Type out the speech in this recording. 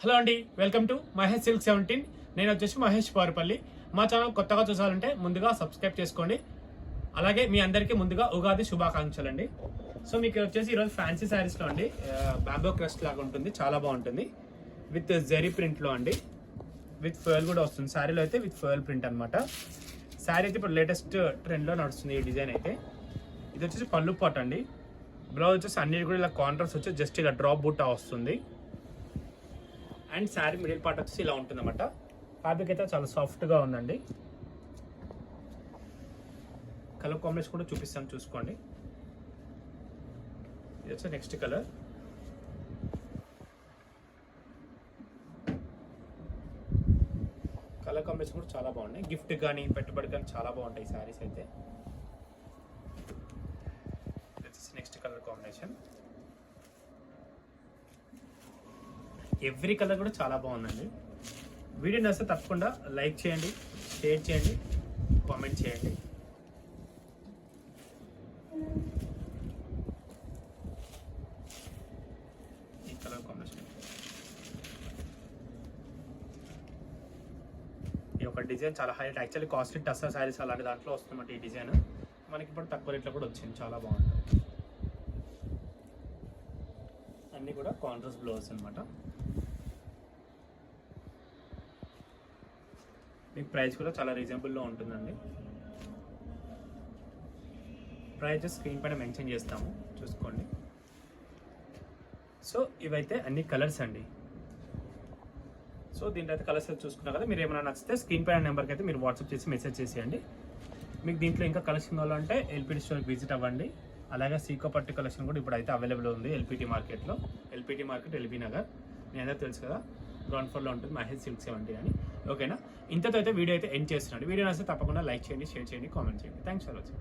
Hello అండి, welcome to Mahesh silk 17. నేను వచ్చేసి మహేష్ పారుపల్లి. మా ఛానల్ కొత్తగా చూసాలంటే ముందుగా సబ్స్క్రైబ్ చేసుకోండి. అలాగే మీ అందరికీ ముందుగా ఉగాది శుభాకాంక్షలు అండి. సో మీకు వచ్చేసి ఈరోజు ఫ్యాన్సీ శారీస్లో అండి బ్యాంబో క్రస్ట్ లాగా ఉంటుంది, చాలా బాగుంటుంది. విత్ జెరీ ప్రింట్లో అండి, విత్ ఫోయిల్ కూడా వస్తుంది. శారీలో అయితే విత్ ఫోయిల్ ప్రింట్ అనమాట. శారీ అయితే ఇప్పుడు లేటెస్ట్ ట్రెండ్లో నడుస్తుంది ఈ డిజైన్ అయితే. ఇది వచ్చేసి పళ్ళు పాట్ అండి. బ్లౌజ్ వచ్చేసి అన్నిటి కూడా ఇలా కాంట్రాస్ట్ వచ్చి జస్ట్ ఇలా డ్రాప్ బూటా వస్తుంది. అండ్ శారీ మిడిల్ పార్ట్ వచ్చేసి ఇలా ఉంటుంది అనమాట. ఫ్యాబ్రిక్ అయితే చాలా సాఫ్ట్గా ఉందండి. కలర్ కాంబినేషన్ కూడా చూపిస్తాను, చూసుకోండి. ఇది వచ్చి నెక్స్ట్ కలర్. కలర్ కాంబినేషన్ కూడా చాలా బాగున్నాయి. గిఫ్ట్ కానీ పెట్టుబడి కానీ చాలా బాగుంటాయి శారీస్ అయితే. ఇది వచ్చేసి next colour combination. Every colour కూడా చాలా బాగుందండి. వీడియో నచ్చితే తప్పకుండా లైక్ చేయండి, షేర్ చేయండి, కామెంట్ చేయండి. ఈ కలర్ కాంబినేషన్, ఈ ఒక డిజైన్ చాలా highlight. Actually costly tussar saris అలాంటి దాంట్లో వస్తుందన్నమాట ఈ డిజైన్. మనకి ఇప్పుడు తక్కువ రేట్లో కూడా వచ్చింది, చాలా బాగుంటుంది. అన్నీ కూడా కాంట్రాస్ట్ బ్లౌజ్ అనమాట. మీకు ప్రైస్ కూడా చాలా రీజనబుల్లో ఉంటుందండి. ప్రైస్ స్క్రీన్ పైన మెన్షన్ చేస్తాము, చూసుకోండి. సో ఇవైతే అన్ని కలర్స్ అండి. సో దీంట్లో అయితే కలర్స్ అయితే చూసుకున్నారు కదా. మీరు ఏమైనా నచ్చితే స్క్రీన్ పైన నెంబర్కి అయితే మీరు వాట్సాప్ చేసి మెసేజ్ చేసేయండి. మీకు దీంట్లో ఇంకా కలెక్షన్ కావాలంటే ఎల్పిటి స్టోర్కి విజిట్ అవ్వండి. అలాగే సీకో పట్టు కలెక్షన్ కూడా ఇప్పుడు అయితే అవైలబుల్ ఉంది ఎల్పిటి మార్కెట్లో. ఎల్పిటి మార్కెట్ ఎల్బీ నగర్, మీ అందరూ తెలుసు కదా, గ్రౌండ్ ఫ్లోర్లో ఉంటుంది మహేష్ సిల్క్ 17 అని. ఓకేనా, ఇంతతో అయితే వీడియో అయితే ఎండ్ చేస్తున్నాను. వీడియో నచ్చితే తప్పకుండా లైక్ చేయండి, షేర్ చేయండి, కామెంట్ చేయండి. Thanks for watching.